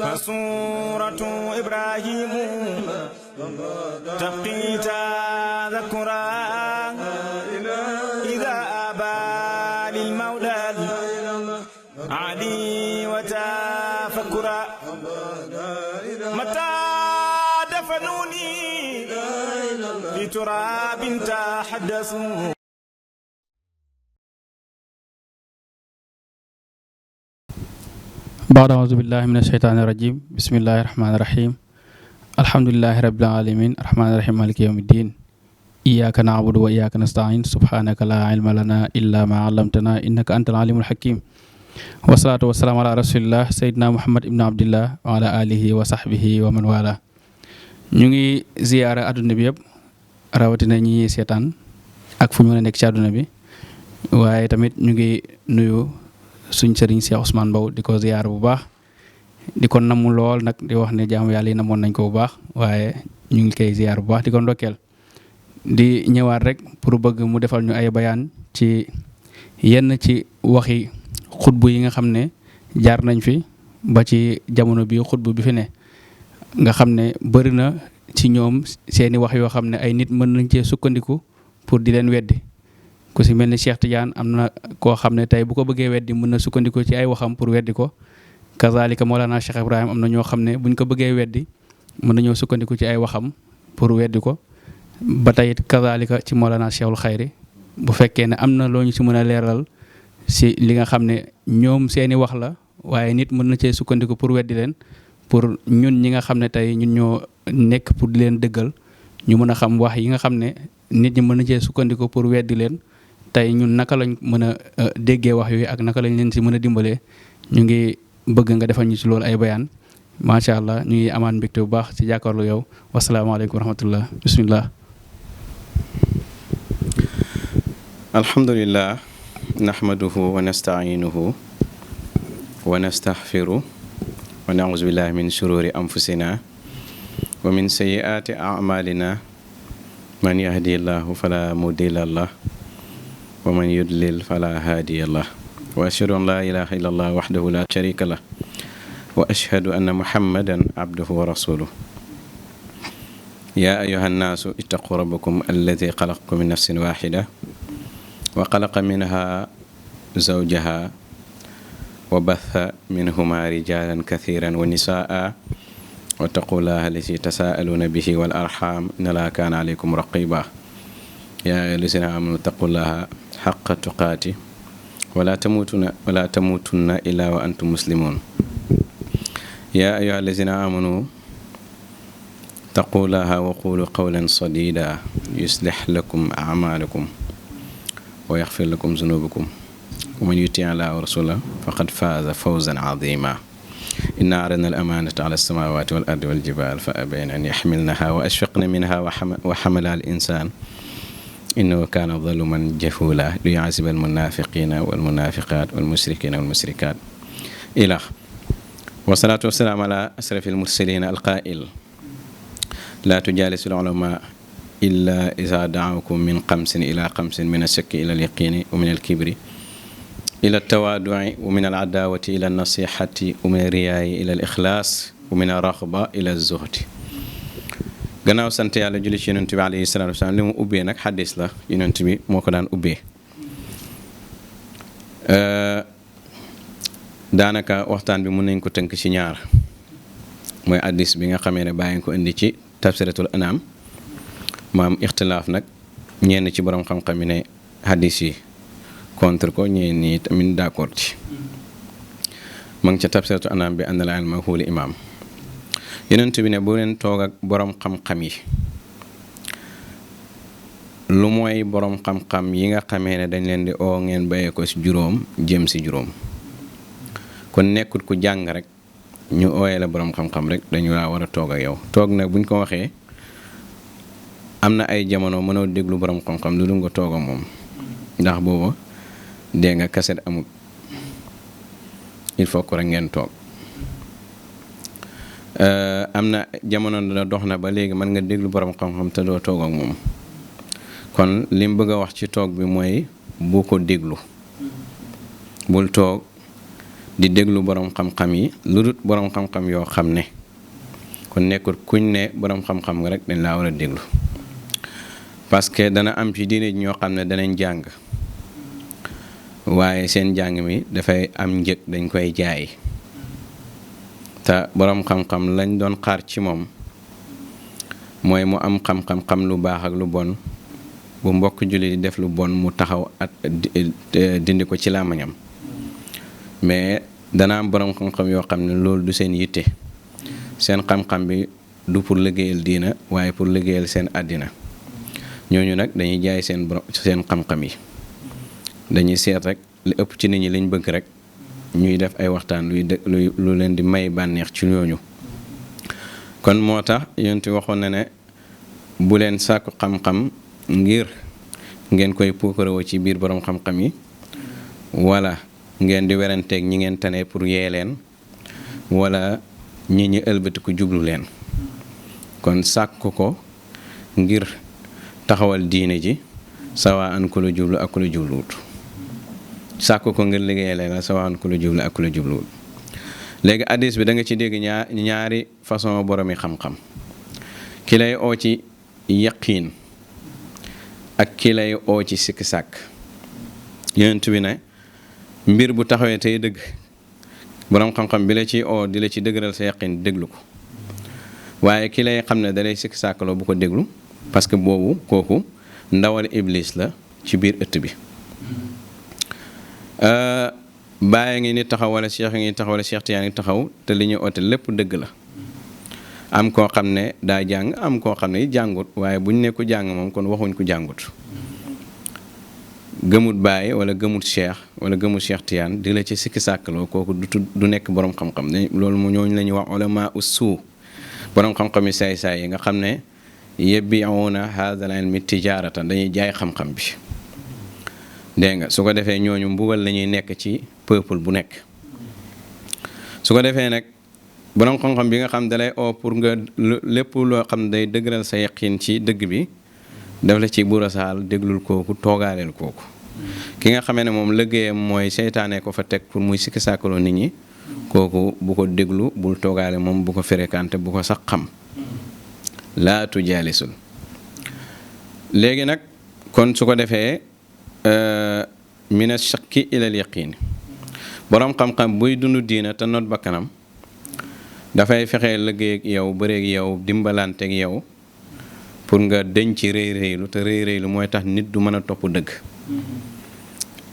فسورة إبراهيم تبقي تذكرا إذا أبى للمولى علي وتفكرا متى دفنوني في تراب تحدثوا. بعد أعوذ بالله من الشيطان الرجيم بسم الله الرحمن الرحيم الحمد لله رب العالمين الرحمن الرحيم مالك يوم الدين إياك نعبد وإياك نستعين سبحانك لا علم لنا إلا ما علمتنا إنك أنت العليم الحكيم والصلاة والسلام على رسول الله سيدنا محمد ابن عبد الله وعلى آله وصحبه ومن والاه. ñu ngi ziyaara àdduna bi yëpp rawatina ñi seetaan ak fu ñu mën a nekk ci àdduna bi waaye tamit ñu ngi nuyu suñ sëriñ Cheikh Ousmane Mbow di ko ziyaar bu baax di ko namm lool nag di wax ne jaamu yàlla yi namoon nañ ko bu baax waaye ñu ngi koy ziyaar bu baax di ko ndokkeel di ñëwaat rek pour bëgg mu defal ñu ay bayaan ci yenn ci waxi xutbu yi nga xam ne jaar nañ fi ba ci jamono bi xutbu bi fi ne nga xam ne bëri na ci ñoom seeni wax yoo xam ne ay nit mën nañ cee sukkandiku pour di leen weddi ku si mel ni Cheikh Tidiane am na koo xam ne tey bu ko bëggee weddi mën na sukkandiku ci ay waxam pour weddi ko kazalika Mawlana Cheikh Ibrahim am na ñoo xam ne buñ ko bëggee weddi mën nañoo sukkandiku ci ay waxam pour weddi ko ba tey it kazalika ci Mawlana Cheikhul Xayri bu fekkee ne am na loo ñu si mën a leeral si li nga xam ne ñoom seeni wax la waaye nit mën na cee sukkandiku pour weddi leen pour ñun ñi nga xam ne tey ñun ñoo nekk pour di leen dëggal ñu mën a xam wax yi nga xam ne nit ñi mën na cee sukkandiku pour weddi leen tey ñun naka lañ mën a déggee wax yooyu ak naka lañ leen si mën a dimbalee ñu ngi bëgg nga defal ñu ci loolu ay bayaan macha allah ñu ngi amaan mbégte bu baax ci jàkkaarloo yow wasalaamaaleykum wa rahmatullah bismillah. alhamdulillah nahmaduhu wa nasta'inuhu wa nastaghfiruh wa na'udhu billahi min shururi anfusina wa min sayyiati a'malina man yahdihillahu fala mudilla lah wa man yudlil fala hadiya lah wa ashhadu an la ilaha illallah wahdahu la sharika lah wa ashhadu anna muhammadan abduhu wa rasuluh ya ayyuhan nasu ittaqu rabbakum alladhi khalaqakum min nafsin wahida wa khalaqa minha zawjaha wa batha minhuma rijalan kathiran wa nisaa wattaqullaha allati tasaaluna bihi wal arham inna allaha kana alaykum raqiba ya ayyuhallazina amanu ittaqullaha haqqa tuqati wala tamutunna illa wa antum muslimun ya ayyuhallazina amanu ittaqullaha wa qulu qawlan sadida yuslih lakum a'malakum wa yaghfir lakum dhunubakum wa man yuti' Allaha wa rasulahu faqad faza fawzan 'azima inna aradna al-amanata 'ala as-samawati wal ardi wal jibali fa abayna an yahmilnaha wa ashfaqna minha wa hamalaha al-insan innahu kana zaluman jahula liyu'azziba al-munafiqina wal munafiqat wal mushrikina wal mushrikat ila wa salatu wa salam ala asrafil mursalin al-qa'il la tujalisu al-ulama illa idha da'akum min khamsin ila khamsin min ash-shakki ila al-yaqini wa min al-kibri ila at-tawadu'i wa min al-adawati ila an-nasihati wa min ar-riya'i ila al-ikhlas wa min ar-raghba ila az-zuhdi gannaaw sant yàlla julli ci yonent bi alayhi salaatu wasalaam li mu ubbee nag xaddis la yonent bi moo ko daan ubbee daanaka waxtaan bi mën nañ ko tënk ci ñaar mooy xaddis bi nga xamee ne bàyyi ko indi ci tafsiratul anam maam ixtilaaf nag ñenn ci borom xam-xam yi ne xaddis yi contre ko ñeen ñi tamit d'accord ci ma ngi ca tafsiratu anam bi ànd la ilma huwal imaam yonent bi ne bu leen toog ak borom xam-xam yi lu mooy borom xam-xam yi nga xamee ne dañ leen di oo ngeen bayee ko ci juróom jëm ci juróom kon nekkut ku jàng rek ñu ooyee la borom xam-xam rek dañu laa war a toog ak yow toog nag buñ ko waxee am na ay jamono mënoo déglu borom xam-xam lu nga toog ak moom ndax booba dégg nga kaset amul il faut que rek ngeen toog am na jamono la dox na ba léegi mën nga déglu borom xam-xam te doo toog ak moom kon li mu bëgg a wax ci toog bi mooy bu ko déglu bul toog di déglu borom xam-xam yi lu dut borom xam-xam yoo xam ne kon nekkul kuñ ne borom xam-xam nga rek dañ laa war a déglu parce que dana am ci diine ñoo xam ne danañ jàng waaye seen jàng mi dafay am njëg dañ koy jaay te borom xam-xam lañ doon xaar ci moom mooy mu am xam-xam xam lu baax ak lu bon bu mbokk julli di def lu bon mu taxaw at dindi ko ci làmmiñam mais dana am borom xam-xam yoo xam ne loolu du seen yitte seen xam-xam bi du pour liggéeyal diina waaye pour liggéeyal seen àddina ñooñu nag dañuy jaay seen xam-xam yi dañuy seet rek li ëpp ci nit ñi liñ bëgg rek ñuy def ay waxtaan lu leen di may bànneex ci ñooñu kon moo tax yonent waxoon na ne bu leen sàkku xam-xam ngir ngeen koy puukarewoo ci biir borom xam-xam yi wala ngeen di weranteeg ñi ngeen tane pour yee leen wala ñi ëlbatiku jublu leen kon sàkku ko ngir taxawal diine ji sawa an ku la jublu ak ku la jubluwut sàkku ko ngir liggéey leen la sawa an ku la jublu ak ku la jubluwut léegi hadiis bi da nga ci dégg ñaari façon boromi xam-xam ki lay oo ci yaqiin ak ki lay oo ci sikki sàkk yonent bi ne mbir bu taxawee tey dëgg borom xam-xam bi la ci oo di la ci dëgëral sa yaqiin déglu ko waaye ki lay xam ne dalay sikki sàkkaloo bu ko déglu parce que boobu kooku ndawal iblis la ci biir ëtt bi bàyyi ngi ni taxaw wala cheikh ngi taxaw wala cheikh Tijaan ngi taxaw te li ñu oote lépp dëgg la am koo xam ne daa jàng am koo xam ne jàngut waaye buñ ne ku jàng moom kon waxuñ ku jàngut gëmut bàyyi wala gëmut cheikh wala gëmut cheikh Tijaan di la ci sikki sàkkaloo kooku du nekk borom xam-xam loolu mu ñooñu la ñuy wax ulama ussu borom xam-xam yi saay-saay yi nga xam ne yebbi'una haadal ilmi tijaaratan dañuy jaay xam-xam bi dégg nga su ko defee ñooñu mbugal la ñuy nekk ci peuple bu nekk su ko defee nag borom xam-xam bi nga xam dalay oo pour nga lépp loo xam day dëgëral sa yaqin ci dëgg bi daf la ci burasaal déglul kooku toogaaleel kooku ki nga xamee ne moom liggéeyam mooy seytaane ko fa teg pour muy sikki sàkkaloo nit ñi kooku bu ko déglu bul toogaale moom bu ko fréquenté bu ko sax xam laa tujaalisul léegi nag kon su ko defee mina shakki ilal yaqiin boroom xam-xam buy dund diina te not ba kanam dafay fexe liggéey ak yow bëreeg yow dimbalanteeg yow pour nga denc ci rëy rëylu te rëy rëylu mooy tax nit du mën a topp dëgg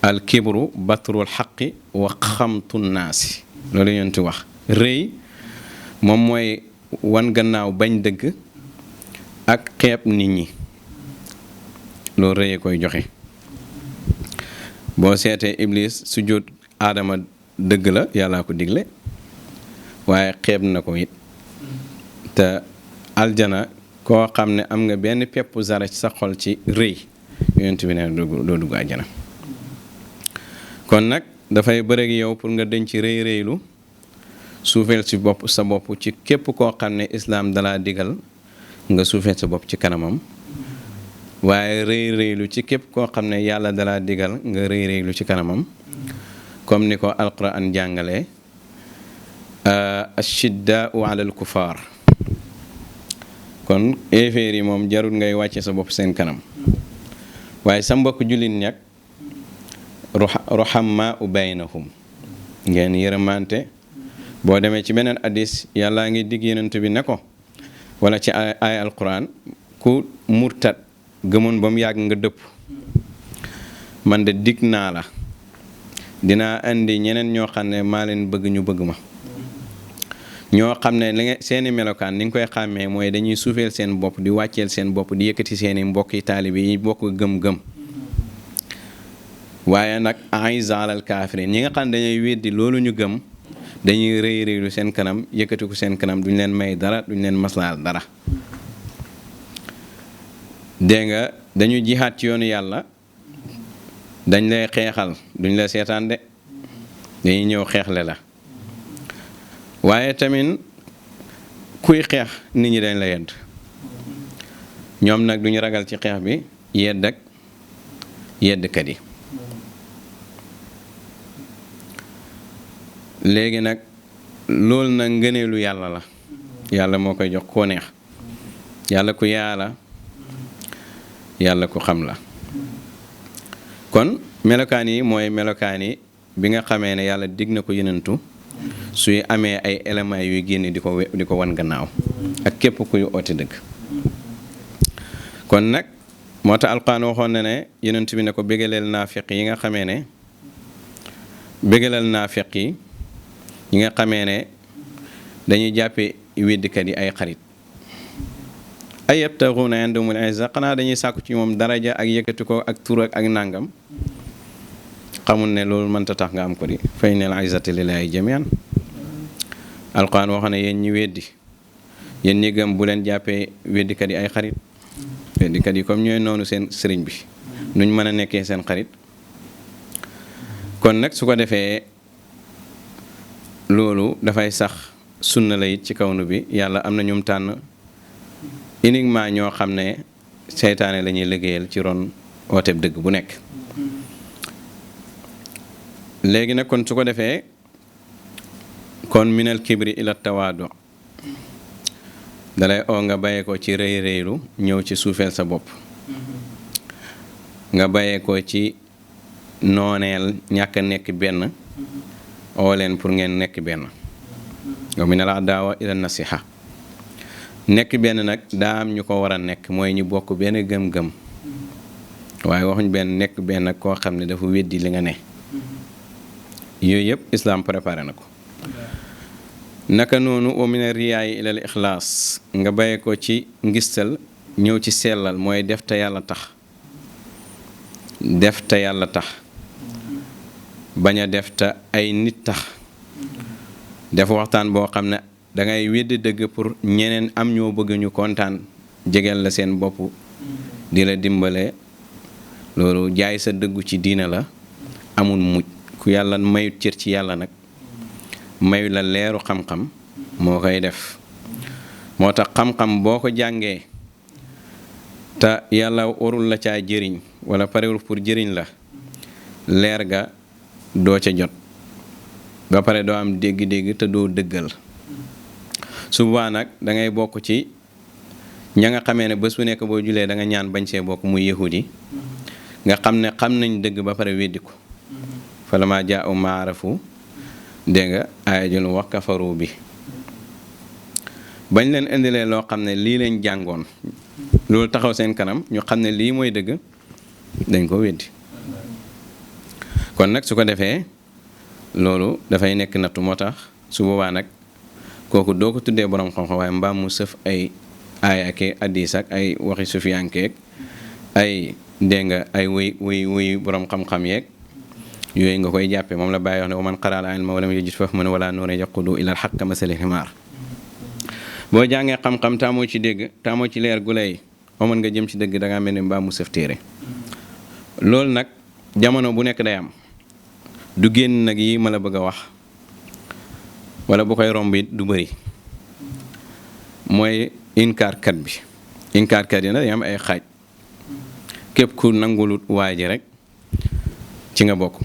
al kibru batrul xaqi wa xamtu naasi loolu yonent wax rëy moom mooy wan gannaaw bañ dëgg ak xeeb nit ñi loolu rëyee koy joxe boo seetee iblis sujjóot aadama dëgg la yàllaa ko digle waaye xeeb na ko it te aljana koo xam ne am nga benn pepp zara ci sa xol ci rëy yonent bi ne doo dugg aljana kon nag dafay bëreeg yow pour nga denc rëy rëylu suufeel ci bopp sa bopp ci képp koo xam ne islaam dalaa digal nga suufeel sa bopp ci kanamam waaye rëy rëylu ci képp koo xam ne yàlla dalaa digal nga rëy rëylu ci kanamam comme ni ko alquran jàngale ashiddaau ala al kufaar kon éeféer yi moom jarul ngay wàcce sa bopp seen kanam waaye sa mbokk jullit ñag ruhammaa baynahum ngeen yërëmante boo demee ci beneen hadis yàllaa ngi digg yonent bi ne ko wala ci ay alquran ku murtat gëmoon ba mu yàgg nga dëpp man de dig naa la dinaa indi ñeneen ñoo xam ne maa leen bëgg ñu bëgg ma ñoo xam ne li nga seeni melokaan ni nga koy xàmmee mooy dañuy suufeel seen bopp di wàcceel seen bopp di yëkkati seeni mbokki taalibe yi bokk gëm-gëm waaye nag aiza alal kaafiriin ñi nga xam ne dañuy weddi loolu ñu gëm dañuy rëy rëylu seen kanam yëkkati ko seen kanam duñ leen may dara duñ leen maslaal dara dégg nga dañu jihaat ci yoonu yàlla dañ lay xeexal duñ la seetaan de dañuy ñëw xeexle la waaye tamit kuy xeex nit ñi dañ la yedd ñoom nag duñu ragal ci xeex bi yedd ak yeddkat yi léegi nag loolu nag ngëneelu yàlla la yàlla moo koy jox koo neex yàlla ku yaala yàlla ku xam la kon melokaan yi mooy melokaan yi bi nga xamee ne yàlla dig na ko yenentu suy amee ay éléments yuy génn di ko wan gannaaw ak képp kuy oote dëgg kon nag moo tax alquran waxoon na ne yenentu bi ne ko bégaleel naafiq yi nga xamee ne bégalal naafiq yi nga xamee ne dañuy jàppe weddikat yi ay xarit ay yabtaxuuna indahumul izza xanaa dañuy sàkku ci moom daraja ak yëkkati ko ak tur ak nàngam xamul ne loolu mënta tax nga am ko di fa innal izzata lillaahi jamii'an alquran wax ne yéen ñi weddi yéen ñi gëm bu leen jàppee weddikat yi ay xarit weddikat yi comme ñooy noonu seen sëriñ bi nuñ mën a nekkee seen xarit kon nag su ko defee loolu dafay sax sunna la it ci kawnu bi yàlla am na ñum tànn uniquement ñoo xam ne seytaane la ñuy liggéeyal ci ron ooteeb dëgg bu nekk léegi nag kon su ko defee kon minal kibri ila tawaadu dalay oo nga bàyyee ko ci rëy rëylu ñëw ci suufeel sa bopp nga bàyyee ko ci nooneel ñàkk a nekk benn oo leen pour ngeen nekk benn nga minal adaawa ila nasiha nekk benn nag daa am ñu ko war a nekk mooy ñu bokk benn gëm-gëm waaye waxuñ benn nekk benn koo xam ne dafa weddi li nga ne yooyu yëpp islam préparé na ko naka noonu wa mina riyaayi ilal ixlaas nga bàyyee ko ci ngistal ñëw ci sellal mooy def te yàlla tax bañ a def te ay nit tax def waxtaan boo xam ne dangay weddi dëgg pour ñeneen am ñoo bëgg ñu kontaan jegeel la seen bopp di la dimbale loolu jaay sa dëggu ci diina la amul mujj ku yàlla mayut cër ci yàlla nag mayu la leeru xam-xam moo koy def moo tax xam-xam boo ko jàngee te yàlla warul la caa jëriñ wala parewul pour jëriñ la leer ga doo ca jot ba pare doo am dégg-dégg te doo dëggal su boobaa nag da ngay bokk ci ña nga xamee ne bés bu nekk boo julee da nga ñaan bañ see bokk muy yahudi nga xam ne xam nañ dëgg ba pare weddi ko falammaa jaa'ahum maa arafu dégg nga aaya jul wax kafaru bi bañ leen indilee loo xam ne lii leen jàngoon loolu taxaw seen kanam ñu xam ne lii mooy dëgg dañ ko weddi kon nag su ko defee loolu dafay nekk nattu moo tax su boobaa nag kooku doo ko tuddee borom xam-xam waaye mbaam mu sëf ay aaya ak hadiis ak ay waxi sufiyankeek ay dégg nga ay wuy borom xam-xam yeeg yooyu nga koy jàppee moom la bàyyi wax ne wa man qaraa al-ilma wa lam yajid fahman wala nuuran yaquudu ila al-haqq kamathali al-himaar boo jàngee xam-xam taamoo ci dégg taamoo ci leer gu lay oman nga jëm ci dëgg da ngaa mel ni mbaam mu sëf téere loolu nag jamono bu nekk day am du génn nag yi ma la bëgg a wax wala bu koy romb it du bëri mooy inkaarkat bi inkaarkat yi nag day am ay xaaj képp ku nangulut waa ji rek ci nga bokk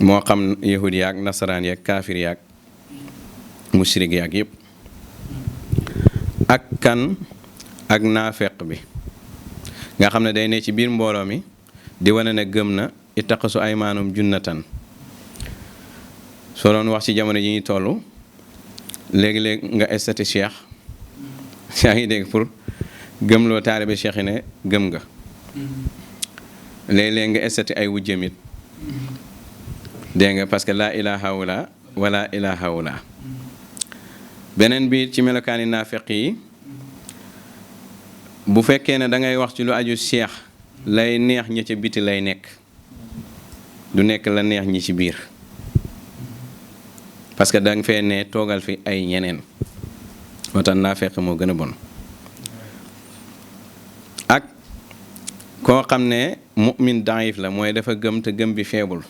moo xam yahud yaak nasaraan yaak kaafir yaak mushrik yaak yëpp ak kan ak naafeq bi nga xam ne day ne ci biir mbooloo mi di wane ne gëm na ittaqasu aymaanum junnatan soo doon wax ci jamono ji ñuy toll léegi-léeg nga estati cheikh yaa ngi dégg pour gëmloo taalibe cheikh yi ne gëm nga léeg-léeg nga estati ay wujjam it dégg nga parce que laa ilaha wala wala ilaha wala beneen bi ci melokaani naafeq yi bu fekkee ne da ngay wax ci lu aju cheikh lay neex ñi ca biti lay nekk du nekk la neex ñi ci biir parce que danga fee ne toogal fi ay ñeneen moo tax naafeq moo gën a bon ak koo xam ne mu'min daif la mooy dafa gëm te gëm bi feebul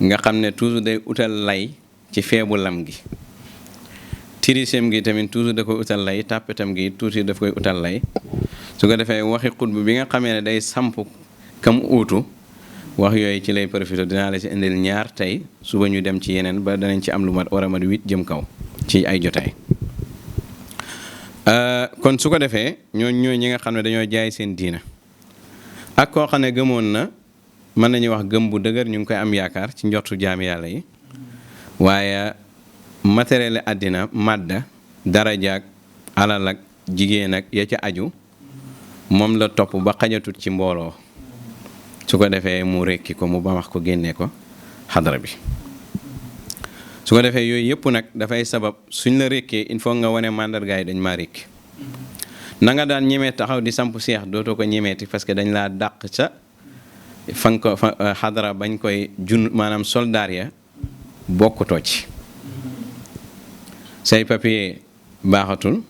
nga xam ne toujours day utal lay ci feebulam gi tirisem gi tamit toujours da koy utal lay tàppetam gi tuuti daf koy utal lay su ko defee waxi xutb bi nga xamee ne day samp kam uutu wax yooyu ci lay profité dinaa la ci indil ñaar tey suba ñu dem ci yeneen ba danañ ci am lu mat war a mat 8 jëm kaw ci ay jotaay. kon su ko defee ñooy ñi nga xam ne dañoo jaay seen diina ak koo xam ne gëmoon na mën nañuy wax gëm bu dëgër ñu ngi koy am yaakaar ci njortu jaami yàlla yi waaye matériel àddina màdda darajaak alal ak jigéen ak ya ca aju moom la topp ba xajatut ci mbooloo su ko defee mu rekki ko mu bamax ko génnee ko xadara bi su ko defee yooyu yëpp nag dafay sabab suñ la rekkee il faut nga wane màndarga yi dañ maa rekki na nga daan ñemee taxaw di samp seex dootoo ko ñemeeti parce que dañ laa dàq sa fan ko xadara bañ koy maanaam soldaar ya bokkutoo ci say papier baaxatul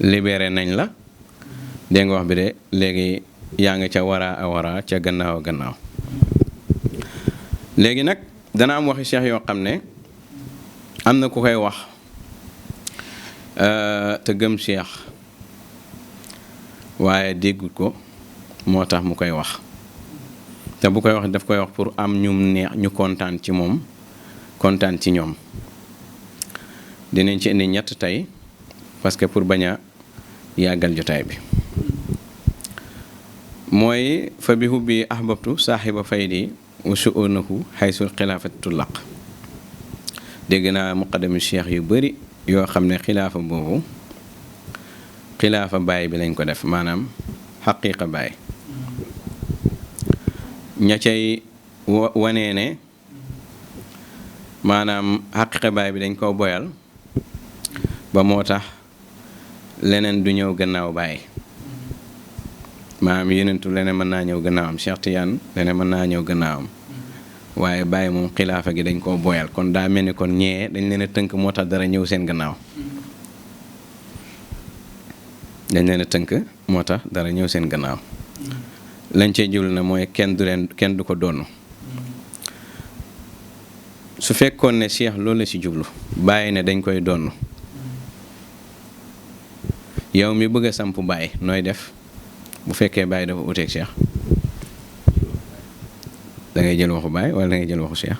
libéré nañ la dégg nga wax bi de léegi yaa nga ca wara ca gannaaw léegi nag dana am waxi cheikh yoo xam ne am na ku koy wax te gëm cheikh waaye déggut ko moo tax mu koy wax te bu koy wax daf koy wax pour am ñum neex ñu kontaan ci moom kontaan ci ñoom dinañ ci indi ñett tey parce que pour bañ a yàggal jotaay bi mooy fa bi hubbi ahbabtu saaxiba faydi wa su'unahu xaysul xilaafati tullaq dégg naa muqaddami cheikh yu bari yoo xam ne xilaafa boobu xilaafa baay bi lañ ko def maanaam xaqiiqa baay ña cay wanee ne maanaam xaqiiqa baay bi dañ koo boyal ba moo tax leneen du ñëw gannaaw baay maanaam yenentu leneen mën naa ñëw gannaawam Cheikh Tidiane leneen mën naa ñëw gannaawam waaye bàyyi moom xilaafa gi dañ koo boyal kon daa mel ni kon ñee dañ leen a tënk moo tax dara ñëw seen gannaaw dañ leen a tënk moo tax dara ñëw seen gannaaw lañ cey jublu na mooy kenn du ko donn su fekkoon ne Cheikh loolu la ci jublu bàyyi ne dañ koy donn yow mi bëgg a samp bàyyi nooy def bu fekkee bàyyi dafa uteeg Cheikh da ngay jël waxu bàyyi wala da ngay jël waxu Cheikh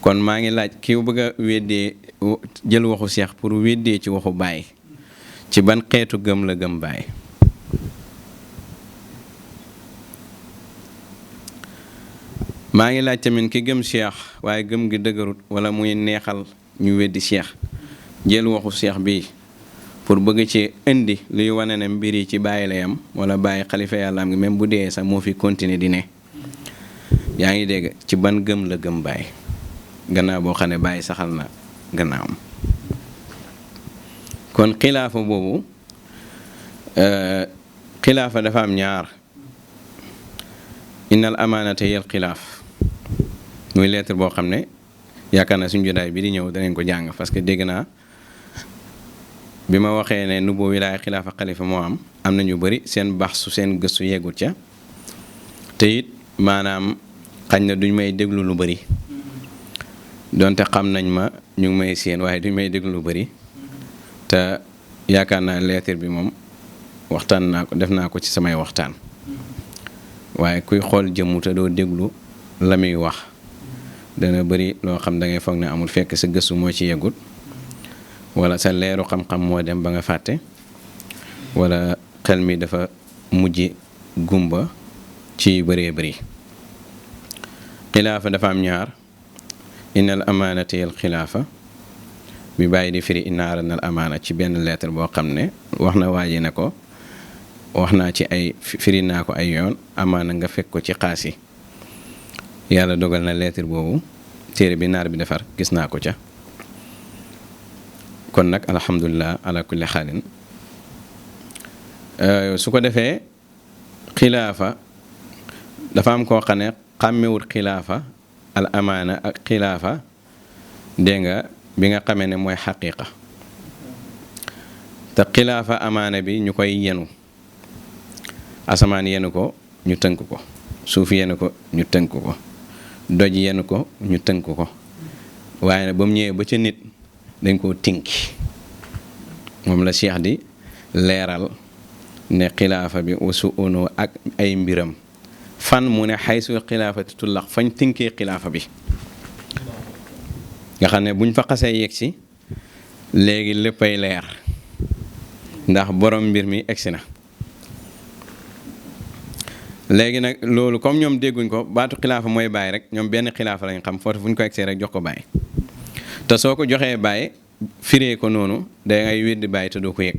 kon maa ngi laaj ki bëgg a weddee jël waxu Cheikh pour weddee ci waxu bàyyi ci ban xeetu gëm la gëm bàyyi maa ngi laaj tamit ki gëm Cheikh waaye gëm gi dëgërut wala muy neexal ñu weddi Cheikh jël waxu Cheikh bi pour bëgg ci indi luy wane ne mbir yi ci bàyyi la yam wala bàyyi xalifa yàlla am ngi même bu dee sax moo fi continuer di ne yaa ngi dégg ci ban gëm la gëm bàyyi gannaaw boo xam ne bàyyi saxal na gannaawam kon xilaafa boobu xilaafa dafa am ñaar innal amaanata yal xilaaf muy lettre boo xam ne yaakaar naa suñu jotaay bi di ñëw danañ ko jàng parce que dégg naa bi ma waxee ne nubu wilaaya xilaafa xalifa moo am na ñu bëri seen baax su seen gëstu yeggul ca te it maanaam xañ na duñ may déglu lu bëri donte xam nañ ma ñu ngi may seen waaye duñ may déglu lu bëri te yaakaar naa lettre bi moom waxtaan naa ko def naa ko ci samay waxtaan waaye kuy xool jëmmu te doo déglu la muy wax dana bëri loo xam da ngay foog ne amul fekk sa gëstu moo ci yeggut wala sa leeru xam-xam moo dem ba nga fàtte wala xel mi dafa mujj gumba ci bëree bëri xilaafa dafa am ñaar innal amaanata yal xilaafa bi bàyyi di firi inna aradna al amaana ci benn lettre boo xam ne wax na waaji ne ko wax naa ci ay firi naa ko ay yoon amaana nga fekk ko ci xaas yi yàlla dogal na lettre boobu téere bi naar bi defar gis naa ko ca kon nag alhamdulilah ala kulli xaalin su ko defee xilaafa dafa am koo xam ne xàmmewut xilaafa al amaana ak xilaafa dégg nga bi nga xamee ne mooy xaqiiqa te xilaafa amaana bi ñu koy yenu asamaan yenu ko ñu tënk ko suuf yenu ko ñu tënk ko doj yenu ko ñu tënk ko waaye nag ba mu ñëwee ba ca nit dañ koo tinki moom la Cheikh di leeral ne xilaafa bi usu uno ak ay mbiram fan mu ne xaysu xilaafati tullax fañ tënkee xilaafa bi nga xam ne buñ fa xasee yegg si léegi léppay leer ndax borom mbir mi egsi na léegi nag loolu comme ñoom dégguñ ko baatu xilaafa mooy bàyyi rek ñoom benn xilaafa lañ xam foofu fu ñu ko egsee rek jox ko bàyyi te soo ko joxee bàyyi firee ko noonu da ngay weddi bàyyi te doo ko yëg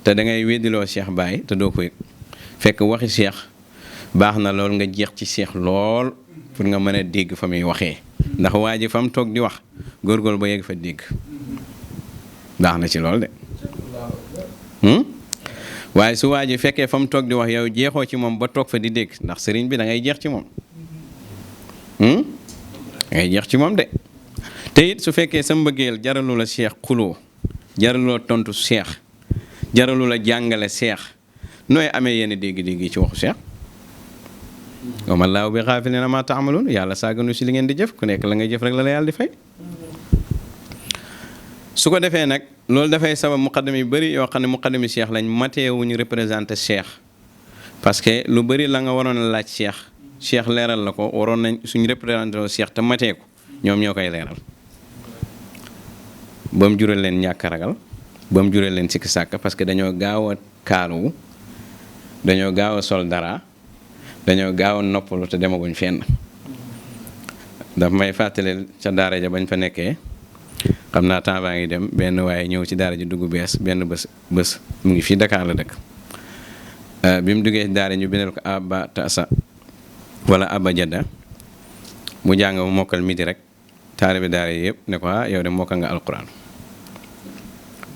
te da ngay weddiloo cheikh bàyyi te doo ko yëg fekk waxi cheikh baax na lool nga jeex ci cheikh lool pour nga mën a dégg fa muy waxee ndax waa ji fa mu toog di wax góorgóorlu ba yegg fa dégg baax na ci lool de waaye su waa ji fekkee fa mu toog di wax yow jeexoo ci moom ba toog fa di dégg ndax sëriñ bi da ngay jeex ci moom da ngay jeex ci moom de te it su fekkee sa mbëggeel jaralu la cheikh xuloo jaralu la tontu cheikh jaralu la jàngale cheikh nooy amee yenn dégg-dégg yi ci waxu cheikh wa maa llaahu bi gaafilin ammaa ta'maluun yàlla saaganu si li ngeen di jëf ku nekk la ngay jëf rek la yàlla di fay su ko defee nag loolu dafay sabab muqaddam yu bëri yoo xam ne muqaddam yi cheikh lañ mateewuñu représenté cheikh parce que lu bëri la nga waroon a laaj cheikh leeral la ko waroon nañ suñu représenté cheikh te matee ko ñoom ñoo koy leeral ba mu jural leen ñàkk ragal ba mu jural leen sikki sàkk parce que dañoo gaaw a kaaluwu dañoo gaaw a sol dara dañoo gaaw a noppalu te demaguñ fenn daf may fàttali ca daara ja bañ fa nekkee xam naa temps baa ngi dem benn waaye ñëw ci daara ji dugg bees benn bés mu ngi fii Dakar la dëkk bi mu duggee ci daara ñu bindal ko Abba Tasa wala Abba Jadda mu jàng mu mokkal midi rek taalibe daara yi yëpp ne ko yow de mokkal nga alquran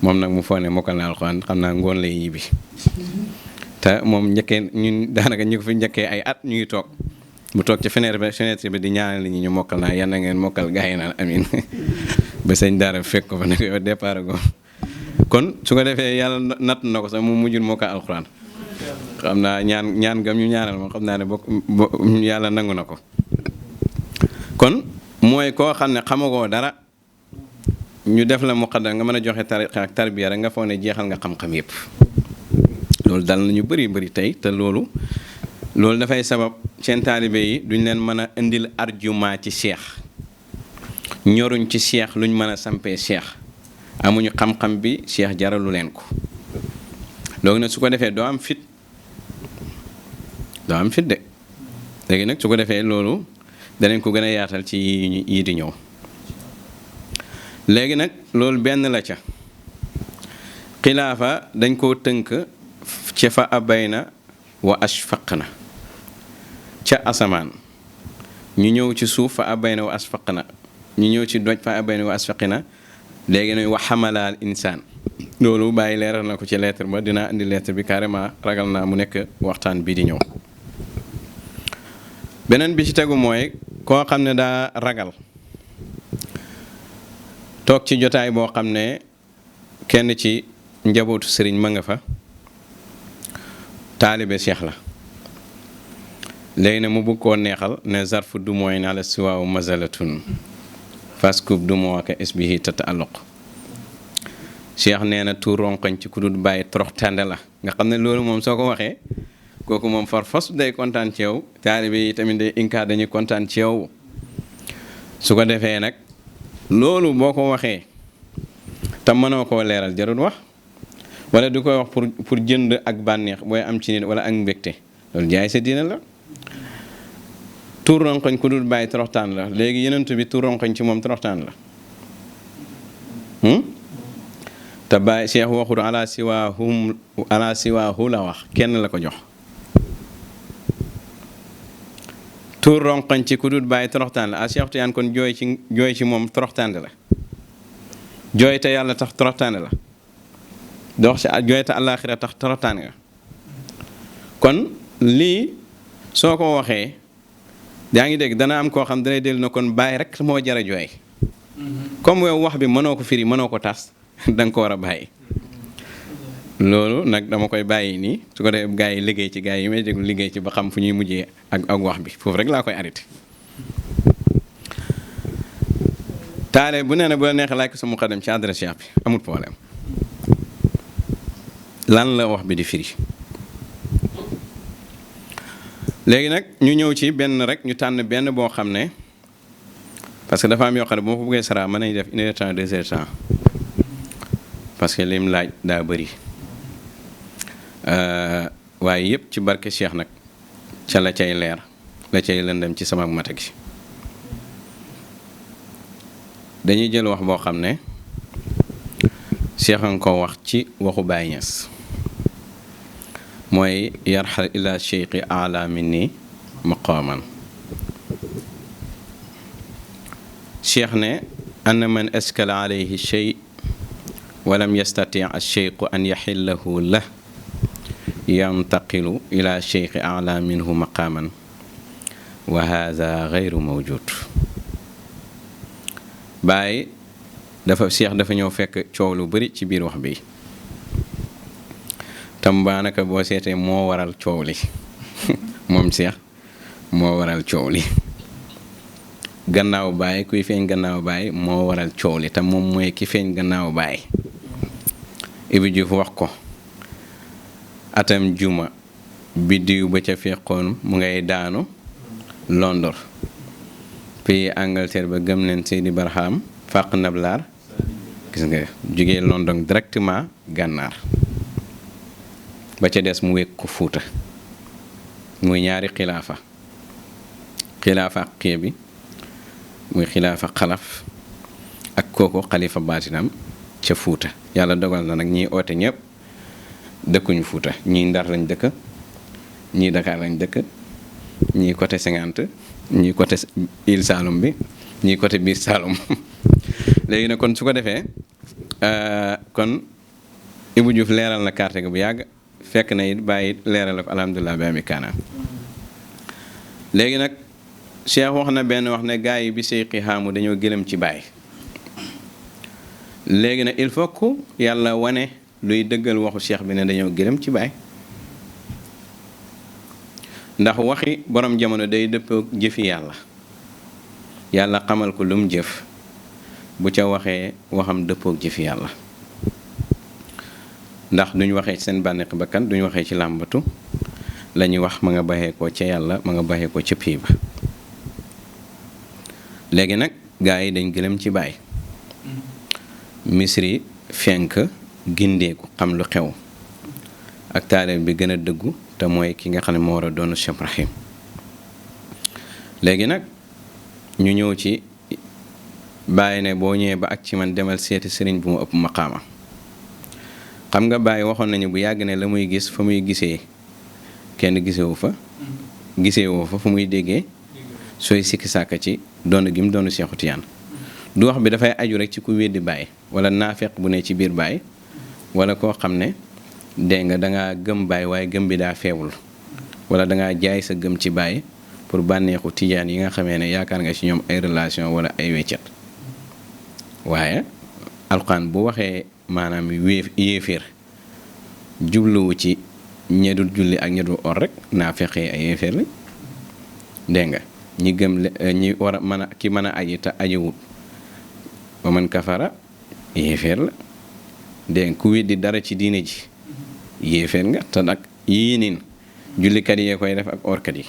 moom nag mu foog ne mokkal na alquran xam naa ngoon lay ñibbi te moom njëkkee ñun daanaka ñu ko fi njëkkee ay at ñu ngi toog mu toog ci fenêtre bi di ñaanal nit ñi ñu mokkal naa yal na ngeen mokkal gaa yi naan amin ba sëñ daara fekk ko fa ne ko yow départ go kon su ko defee yàlla natt na ko sax mu mujjul mokkal alquran xam naa ñaan gam ñu ñaanal moom xam naa ne bokk yàlla nangu na ko kon mooy koo xam ne xamagoo dara ñu def la muqaddam nga mën a joxe tarbiya rek nga foog ne jeexal nga xam-xam yëpp loolu dal na ñu bëri tey te loolu dafay sabab seen taalibe yi duñ leen mën a indil argument ci cheikh ñoruñ ci cheikh luñ mën a sampee cheikh amuñu xam-xam bi cheikh jaralu leen ko donc nag su ko defee doo am fit de léegi nag su ko defee loolu danañ ko gën a yaatal ci yi di ñëw léegi nag loolu benn la ca xilaafa dañ koo tënk ci fa abayna wa ashfaqna ca asamaan ñu ñëw ci suuf fa abayna wa ashfaqna ñu ñëw ci doj fa abayna wa ashfaqna léegi nag wa xamalaal insaan loolu bàyyi leeral na ko ci lettre ba dinaa indi lettre bi carrément ragal naa mu nekk waxtaan bii di ñëw beneen bi ci tegu mooy koo xam ne daa ragal toog ci jotaay boo xam ne kenn ci njabootu sëriñ ma nga fa taalibe cheikh la léegi ne mu bëgg koo neexal ne zarfu du mooy na la siwaawu mazalatun faskub du moo waka isbihi tata alluq cheikh nee na tuur ronkoñ ci ku dul bàyyi torox tànde la nga xam ne loolu moom soo ko waxee kooku moom far fos day kontaan ci yow taalibe yi tamit day inka dañuy kontaan ci yow su ko defee nag loolu boo ko waxee te mënoo koo leeral jarul wax wala du koy wax pour jënd ak bànneex booy am ci nit wala ak mbégte loolu jaay sa diina la tuur ronkoñ ku dul bàyyi toroxtaan la léegi yenentu bi tuur ronkoñ ci moom toroxtaan la te bàyyi cheikh waxul ala siwaahu la wax kenn la ko jox tuur ronkoñ ci ku dul bàyyi toroxtaan la a cheikh Tiyaan kon jooy ci moom toroxtaan la jooy te yàlla tax toroxtaan la dox ci jooy te àllaaxira tax toroxtaan nga kon lii soo ko waxee yaa ngi dégg dana am koo xam danay dellu na kon bàyyi rek moo jara jooy comme yow wax bi mënoo ko firi mënoo ko tas da nga ko war a bàyyi loolu nag dama koy bàyyi nii su ko defee gaa yi liggéey ci gaa yi may déglu liggéey ci ba xam fu ñuy mujjee ak wax bi foofu rek laa koy arrêté taale bu nee na bu la neexee laaj ko sa muqaddam ci adresse cheikh bi amul problème lan la wax bi di firi léegi nag ñu ñëw ci benn rek ñu tànn benn boo xam ne parce que dafa am yoo xam ne bu ma ko bëggee saraa mën nañu def 1 heure temps 2 heures temps parce que lim laaj daa bëri waaye yëpp ci barke Cheikh nag ca la cay leer la cay lëndëm ci sama mata gi dañuy jël wax boo xam ne Cheikh nga ko wax ci waxu Baay Ñas mooy yarxal ila cheikhi ala minni maqaman cheikh ne anna man askala alayhi shay walam yastati alcheikhu an yaxillahu lah yantaqilu ila cheikhi ala minhu maqaman wa hada gayru mawjud Baay cheikh dafa ñëw fekk coow lu bari ci biir wax bi tam baanaka boo seetee moo waral coow li moom Cheikh moo waral coow li gannaaw Baay kuy feeñ gannaaw Baay moo waral coow li te moom mooy ki feeñ gannaaw Baay Ibu Juuf wax ko atam juma biddiw ba ca fekkoon mu ngay daanu Londres pays Angleterre ba gëm leen Seydi Barham fàq nablaar gis nga jógee London directement gànnaar ba ca des mu wekk ko Fuuta muy ñaari xilaafa ak xee bi muy xilaafa xalaf ak kooku xalifa baatinam ca Fuuta yàlla dogal na nag ñiy oote ñëpp dëkkuñu Fuuta ñii Ndar lañ dëkk ñii Dakar lañ dëkk ñii côté 50 ñii côté Île Saloum bi ñii côté biir Saloum léegi nag kon su ko defee kon Ibou Diouf leeral na carte gi bu yàgg fekk na it bàyyi leeral la ko alhamdulilah bi ami kaana léegi nag Cheikh wax na benn wax ne gaa yi bi seyqi xaamu dañoo gëlëm ci Baay léegi nag il faut que yàlla wane luy dëggal waxu Cheikh bi ne dañoo gëlëm ci Baay ndax waxi borom jamono day dëppoo jëfi yàlla xamal ko lum jëf bu ca waxee waxam dëppoo jëfi yàlla ndax duñ waxee ci seen bànneex bakkan duñ waxee ci làmbatu la ñuy wax ma nga baxee ko ca yàlla ma nga baxee ko ca pii ba léegi nag gaa yi dañ gëlëm ci Baay misri fenk gindeeku xam lu xew ak taalib bi gën a dëggu te mooy ki nga xam ne moo war a doon Cheikh Ibrahim léegi nag ñu ñëw ci Baay ne boo ñëwee ba ak ci man demal seeti sëriñ bu mu ëpp maqaama xam nga Baay waxoon nañu bu yàgg ne la muy gis fa muy gisee kenn gisewu fa gisewoo fa fu muy déggee sooy sikki sàkka ci doon gi mu doonu Seexu Tijaan du wax bi dafay aju rek ci ku weddi Baay wala naafeq bu ne ci biir Baay wala koo xam ne dégg nga dangaa gëm Baay waaye gëm bi daa feewul wala dangaa jaay sa gëm ci Baay pour bànneexu tijaan yi nga xamee ne yaakaar nga ci ñoom ay relation wala ay weccet waaye alxuraan bu waxee maanaam yéeféer jubluwu ci ñedul julli ak ñedul or rek naa fexee ay yéeféer lañ dégg nga ñi gëm ñi war a mën a ki mën a aji te ajiwut ba man kafara yéeféer la dégg nga ku weddi dara ci diine ji yéeféer nga te nag yii niin jullikat yee koy def ak orkat yi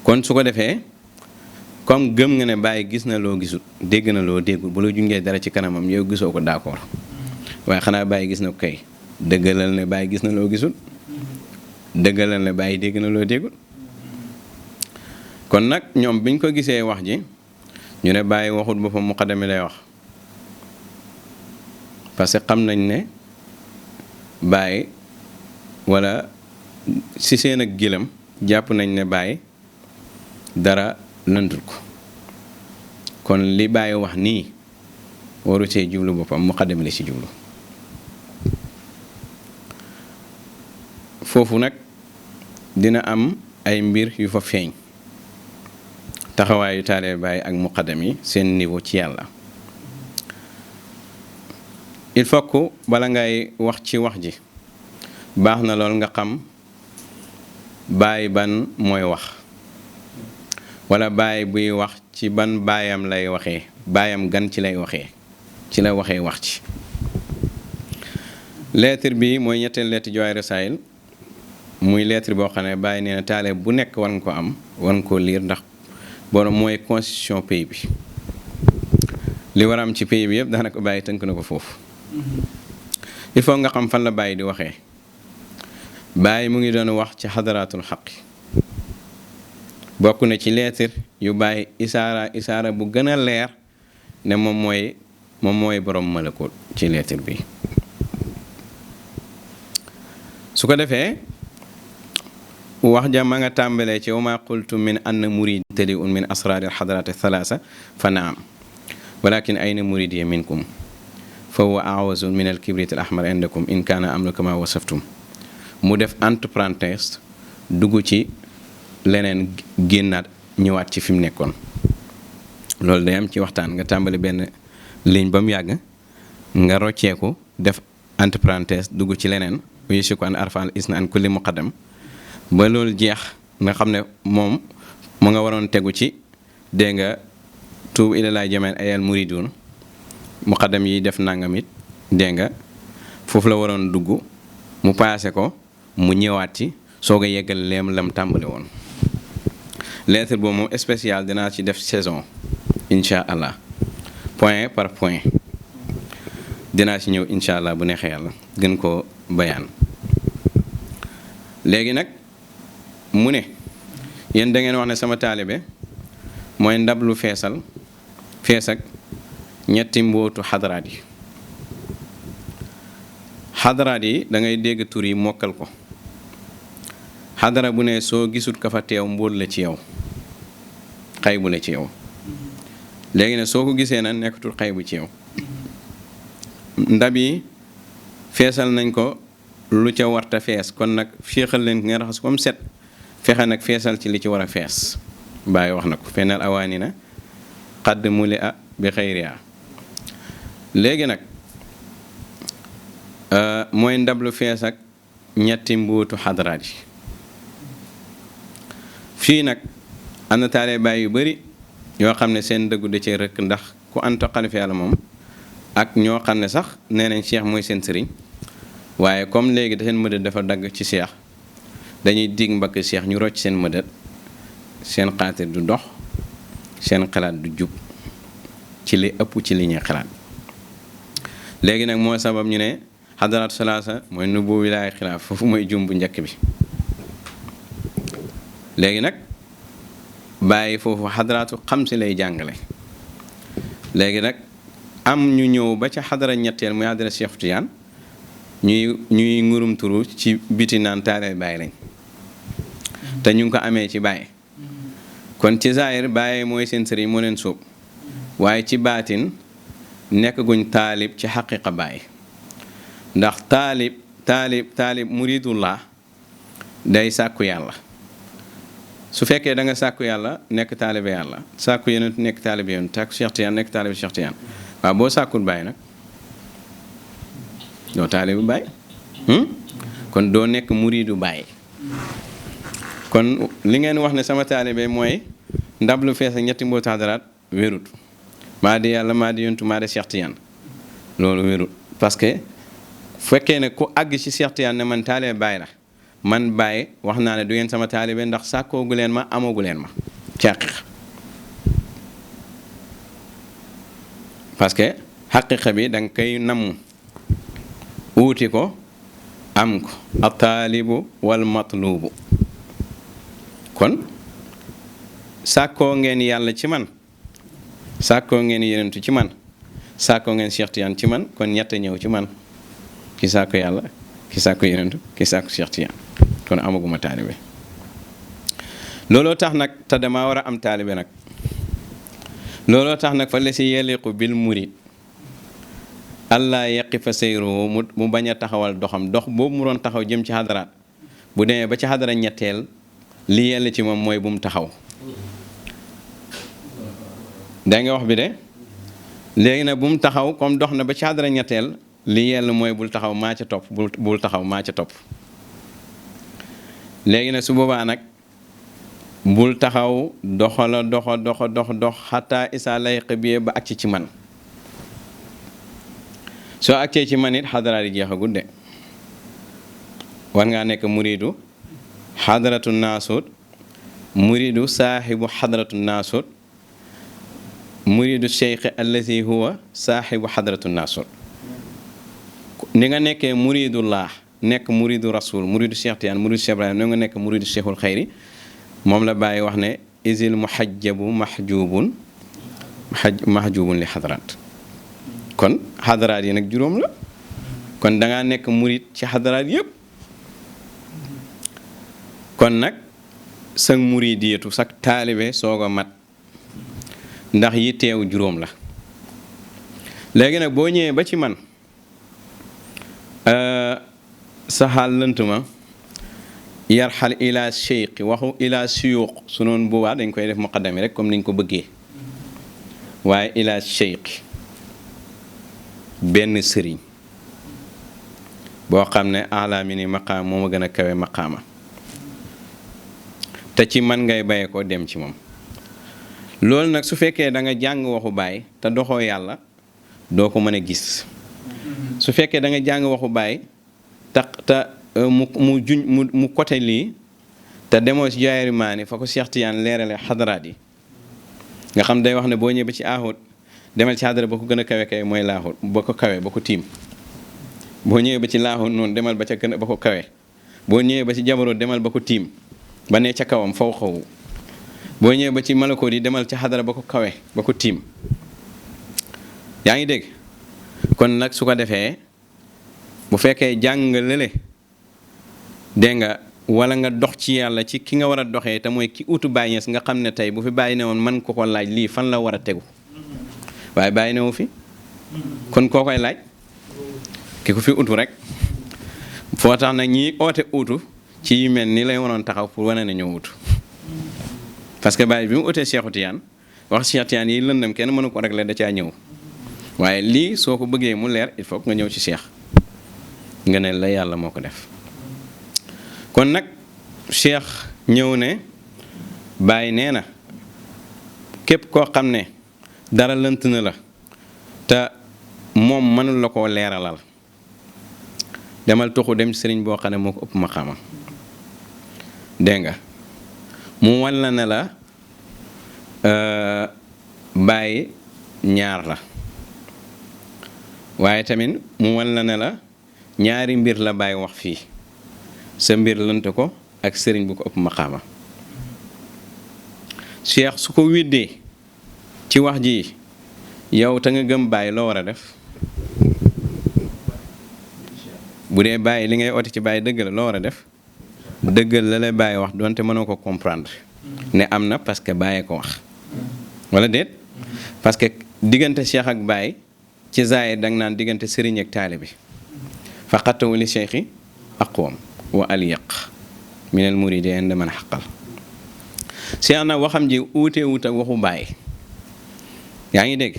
kon su ko defee comme gëm nga ne Baay gis na loo gisul dégg na loo déggul bu la jungee dara ci kanamam yow gisoo ko d'accord waaye xanaa Baay gis na ko kay dëggalal ne Baay gis na loo gisul dëggalal ne Baay dégg na loo déggul kon nag ñoom biñ ko gisee wax ji ñu ne Baay waxut boppam muqaddami lay wax parce que xam nañ ne Baay wala si seen ak gilam jàpp nañ ne Baay dara lëndul ko kon li Baay wax nii waru see jublu boppam muqaddam li ci jublu foofu nag dina am ay mbir yu fa feeñ taxawaayu taalibe Baay ak muqaddam yi seen niveau ci yàlla il faut que bala ngay wax ci wax ji baax na lool nga xam Baay ban mooy wax wala Baay buy wax ci ban baayam lay waxee baayam gan ci lay waxee ci la waxee wax ci lettre bi mooy ñetteel lettre Jawaahir Rasaa'il muy lettre boo xam ne bàyyi nee na taale bu nekk war nga ko am war nga koo liir ndax borom mooy constitution pays bi li war a am ci pays bi yëpp daanaka bàyyi tënk na ko foofu il faut nga xam fan la bàyyi di waxee bàyyi mu ngi doon wax ci xadaraatul xaqi bokk na ci lettre yu bàyyi isaara bu gën a leer ne moom mooy borom malakut ci lettre bi su ko defee wax ja ma nga tàmbalee ci wa ma qultu min anna murid taliun min asraari alxadaraat thalaasa fa naam walakin ayna muridiya minkum fa huwa awazu min alkibrit al ahmar indakum in kaana amru kama wasaftum mu def entre parenthèse dugg ci leneen génnaat ñëwaat ci fi mu nekkoon loolu day am ci waxtaan nga tàmbali benn ligne ba mu yàgg nga rocceeku def entre parenthèse dugg ci leneen yushiku an arfan isna an kulli muqaddam ba loolu jeex nga xam ne moom mu nga waroon tegu ci dégg nga tuub ilalaa jameen ayal muridun muqaddam yi def nangam it dégg nga foofu la waroon dugg mu paase ko mu ñëwaat ci soog a yeggal leem lam tàmbali woon lettre boobu moom spécial dinaa ci def saison incha allah point par point dinaa ci ñëw incha allah bu neexee yàlla gën koo bayaan léegi nag mu ne yéen da ngeen wax ne sama taalibe mooy ndab lu fees ak ñetti mbootu xadaraat yi xadaraat yi da ngay dégg tur yi mokkal ko xadara bu ne soo gisut ka fa teew mbóot la ci yow xaybu la ci yow léegi ne soo ko gisee nag nekkatul xaybu ci yow ndab yi feesal nañ ko lu ca warta fees kon nag féexal leen nga raxas comme set fexe nag feesal ci li ci war a fees bàyyi wax na ko fenal awaani na xadd muli a bi xayriya léegi nag mooy ndab lu fees ak ñetti mbuutu xadaraat yi fii nag am na taale baay yu bari yoo xam ne seen dëggu da cee rëkk ndax ku anta xalifa yàlla moom ak ñoo xam ne sax nee nañ cheikh mooy seen sëriñ waaye comme léegi da seen mëdët dafa dagg ci cheikh dañuy dig mbakk cheikh ñu rocc seen mëdët seen xaatir du dox seen xalaat du jub ci li ëpp ci li ñuy xalaat léegi nag moo sabab ñu ne xadaraatu salaasa mooy nubbu wilaaya xilaaf foofu mooy jum bu njëkk bi léegi nag bàyyi foofu xadaraatu xam si lay jàngale léegi nag am ñu ñëw ba ca xadara ñetteel muy xadara Cheikh Tidiane ñuy ngurum turu ci biti naan taale bàyyi lañ te ñu ngi ko amee ci bàyyi kon ci zaahir bàyyi mooy seen sëriñ moo leen sóob waaye ci baatin nekk guñ taalib ci xaqiqa bàyyi ndax taalib muridullah day sàkku yàlla su fekkee da nga sàkku yàlla nekk taalibe yàlla sàkku yonent nekk taalibe yonent sàkku Cheikh Tidiane nekk taalibe Cheikh Tidiane waaw boo sàkkul bàyyi nag doo taalibe bàyyi kon doo nekk muridu bàyyi kon li ngeen wax ne sama taalibe mooy ndab lu fees ak ñetti mbootu xadaraat wérut maa di yàlla maa di yontu maa di Cheikh Tidiane loolu wérut parce que fekkee ne ku àgg ci Cheikh Tidiane ne man taalibe bàyyi la man bàyyi wax naa ne du ngeen sama taalibe ndax sàkkoogu leen ma amoogu leen ma ci xaqiqa parce que xaqiqa bi danga koy namm uuti ko am ko al taalibu wal matlubu kon sàkkoo ngeen yàlla ci man sàkkoo ngeen yenentu ci man sàkkoo ngeen Cheikh Tidiane ci man kon ñett ñëw ci man ki sàkko yàlla ki sàkko yenentu ki sàkko Cheikh Tidiane kon amaguma taalibe looloo tax nag te damaa war a am taalibe nag looloo tax nag fa la si yeliqu bil murid allah yeqi fa seyru mu bañ a taxawal doxam dox boobu mu doon taxaw jëm ci xadaraat bu demee ba ci xadara ñetteel li yell ci moom mooy bu mu taxaw da nga wax bi de léegi nag bu mu taxaw comme dox na ba ci xadara ñetteel li yell mooy bul taxaw maa ca topp bul taxaw maa ca topp léegi nag su boobaa nag bul taxaw doxala dox xataa isaa lay xëbiyee ba agsi ci man soo agsee ci man it xadaraat yi jeexagul de war ngaa nekk muriidu xadaratu naasut muridu saaxibu xadaratu naasut muridu cheikh allazi huwa saaxibu xadaratu naasut ni nga nekkee muridullah nekk muridu rasul muridu Cheikh Tiyaan muridu Cheikh Ibrahim no nga nekk muridu cheikhul xayri moom la bàyyi wax ne isil muhajjabu mahjubun li xadaraat kon xadaraat yi nag juróom la kon dangaa nekk murid ci xadaraat yëpp kon nag sag muridiyatu sag taalibe soog a mat ndax yi teew juróom la léegi nag boo ñëwee ba ci man sa xaal lënt ma yarxal ila cheikh waxu ila suyuuq su noonu boobaa dañ koy def muqaddami rek comme niñ ko bëggee waaye ila cheikh benn sëriñ boo xam ne alaami ni maqaam moo ma gën a kawe maqaama te ci man ngay baye ko dem ci moom loolu nag su fekkee da nga jàng waxu baay te doxoo yàlla doo ko mën a gis su fekkee da nga jàng waxu baay te mu côté lii te demoo ci jaayari maani fa ko Cheikh Tiyaan leerale xadaraat yi nga xam day wax ne boo ñëwee ba ci aaxut demal ci xadara ba ko gën a kawe kawe mooy laaxut ba ko kawe ba ko tiim boo ñëwee ba ci laaxut noonu demal ba ca gën a ba ko kawe boo ñëwee ba ci jabaroot demal ba ko tiim ba ne ca kawam faw xawu boo ñëwee ba ci malakoot yi demal ci xadara ba ko kawe ba ko tiim yaa ngi dégg kon nag su ko defee bu fekkee jàng lële dégg nga wala nga dox ci yàlla ci ki nga war a doxee te mooy ki utu Baay Ñas nga xam ne tey bu fi bàyyi ne woon man ko laaj lii fan la war a tegu waaye bàyyi ne wu fi kon koo koy laaj ki ko fi utu rek foo tax nag ñi oote utu ci yu mel ni lay waroon taxaw pour wane ne ñoo utu parce que bàyyi bi mu utee Cheikhu Tiyaan wax Cheikh Tiyaan yi lëndam kenn mënu ko régler da caa ñëw waaye lii soo ko bëggee mu leer il faut nga ñëw ci Cheikh nga ne la yàlla moo ko def kon nag Cheikh ñëw ne Baay nee na képp koo xam ne dara lënt na la te moom mënul la koo leeralal demal tuxu dem sëriñ boo xam ne moo ko ëpp ma xama dégg nga mu wan la ne la Baay ñaar la waaye tamit mu wan la ne la ñaari mbir la Baay wax fii sa mbir lënt ko ak sëriñ bu ko ëpp maqaama Cheikh su ko widdee ci wax ji yow te nga gëm Baay loo war a def bu dee Baay li ngay oote ci Baay dëgg la loo war a def dëggal la lay Baay wax doonte mënoo ko comprendre ne am na parce que Baay ko wax wala déet parce que diggante Cheikh ak Baay ci zaahir danga naan diggante sëriñ ak taalibe bi faqatahu li cheikhi aqwam wa alyaq minal muridi inda man xaqal Cheikh na waxam ji uutee wut ak waxu Baay yaa ngi dégg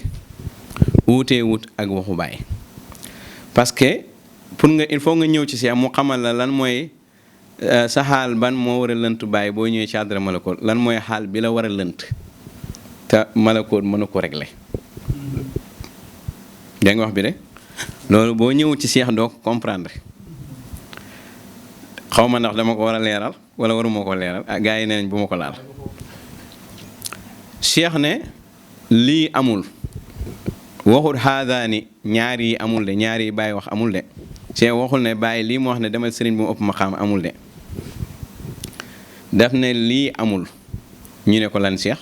uutee wut ak waxu Baay parce que pour nga il faut nga ñëw ci Cheikh mu xamal la lan mooy sa xaal ban moo war a lënt Baay boo ñëwee ci àddara malakoot lan mooy xaal bi la war a lënt te malakoot mënu ko régler yaa ngi wax bi de loolu boo ñëwul ci Cheikh doo ko comprendre xaw ma ndax dama ko war a leeral wala waruma ko leeral ah gars yi nee nañ bu ma ko laal Cheikh ne lii amul waxul xaadaani ñaar yi amul de ñaar yi Baay wax amul de Cheikh waxul ne Baay lii mu wax ne demal sëriñ bu mu ëpp ma xam amul de daf ne lii amul ñu ne ko lan Cheikh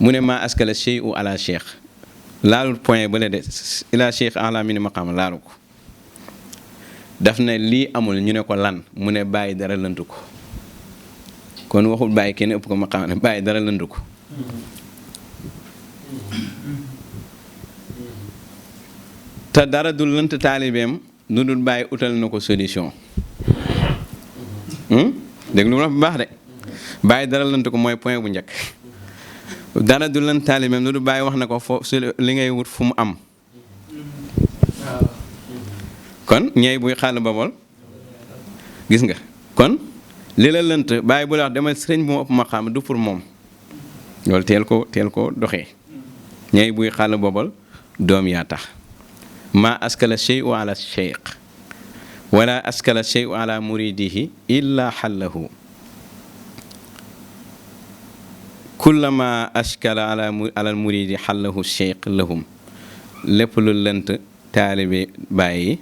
mu ne maa askala shay'u ala Cheikh laalul point bële de ila Cheikh ala mini maqaam laalu ko daf ne lii amul ñu ne ko lan mu ne Baay dara lëntu ko kon waxul Baay kenn ëpp ko maqaam ne Baay dara lëntu ko te dara du lënt taalibeem lu dul Baay utal na ko solution dégg lu ma bu baax de Baay dara lënt ko mooy point bu njëkk dara du lënt taalibeem lu dul Baay wax na ko foofu li ngay wut fu mu am kon ñey buy xàll babol gis nga kon li la lënt Baay bu la wax demal sëriñ bu ma ëpp ma xam du pour moom loolu teel ko doxee ñey buy xàll babol doom yaa tax maa askala shay'u ala cheikh wala askala shay'u ala muridihi illa xallahu kullama askala ala muridi xallahu cheikh lahum lépp lu lënt taalibe bàyyi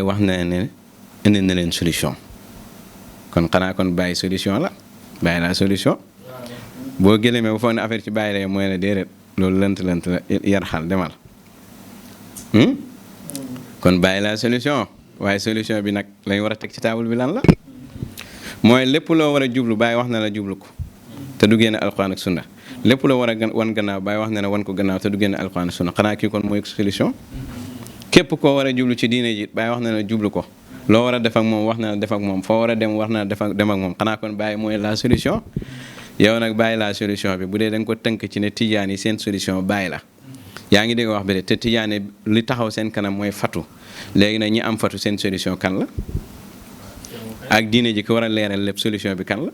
wax na ne indi na leen solution kon xanaa kon bàyyi solution la bàyyi la solution boo gëlëmee bu foog ne affaire ci bàyyi la mooy la déedéet loolu lënt la yar xal demal kon bàyyi la solution waaye solution bi nag lañ war a teg ci taabul bi lan la mooy lépp loo war a jublu bàyyi wax na la jublu ko te du génne alxuraan ak sunna lépp loo war a wan gannaaw bàyyi wax na ne wan ko gannaaw te du génne alxuraan ak sunna xanaa kii kon mooy solution képp koo war a jublu ci diine ji bàyyi wax na la jublu ko loo war a def ak moom wax na la def ak moom foo war a dem wax na la dem ak moom xanaa kon bàyyi mooy la solution yow nag bàyyi la solution bi bu dee da nga ko tënk ci ne tijaan yi seen solution bàyyi la yaa ngi dégg wax bi de te tijaan yi li taxaw seen kanam mooy fatu léegi nag ñi am fatu seen solution kan la ak diine ji ko war a leeral lépp solution bi kan la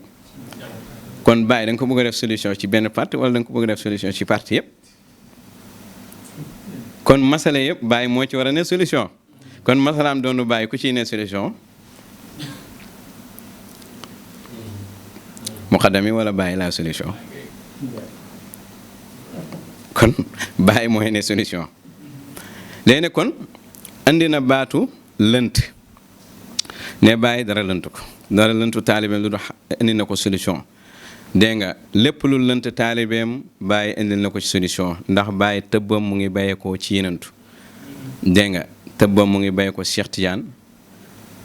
kon bàyyi da nga ko bëgg a def solution ci benn parti wala da nga ko bëgg a def solution ci parti yëpp kon masala yëpp bàyyi moo ci war a ne solution kon masalaam doonu bàyyi ku ciy ne solution muqaddami wala bàyyi la solution kon bàyyi mooy ne solution léegi kon andi na baatu lënt ne bàyyi dara lëntu ko dara lëntu taalibeem lu du indi na ko solution dégg nga lépp lu lënt taalibeem bàyyi indil na ko ci solution ndax bàyyi tëbbam mu ngi bàyyeekoo ci yenantu dégg nga tëbbam mu ngi bàyyeekoo Cheikh Tidiane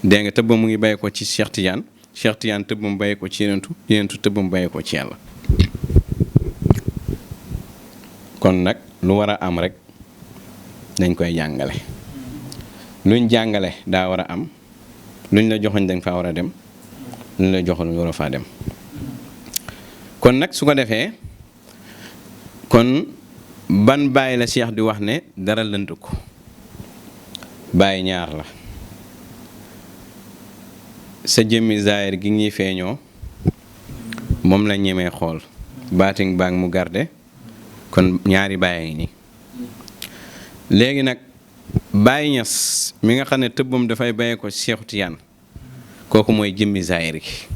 dégg nga tëbbam mu ngi bàyyeekoo ci Cheikh Tidiane Cheikh Tidiane tëbbam bàyyeekoo ci yenantu tëbbam bàyyeekoo ci yàlla kon nag lu war a am rek dañ koy jàngale luñ jàngale daa war a am luñ la joxoñ dañ faa war a dem luñ la joxoñ war a faa dem kon nag su ko defee kon ban bàyyi la Cheikh di wax ne dara lënt ko bàyyi ñaar la sa jëmmi zaahir gi ñuy feeñoo moom la ñemee xool baating baag mu garde kon ñaari bàyyi ngi nii léegi nag Baay Ñas mi nga xam ne tëbbam dafay bàyyee ko Cheikh Tiyaan kooku mooy jëmmi zaahir gi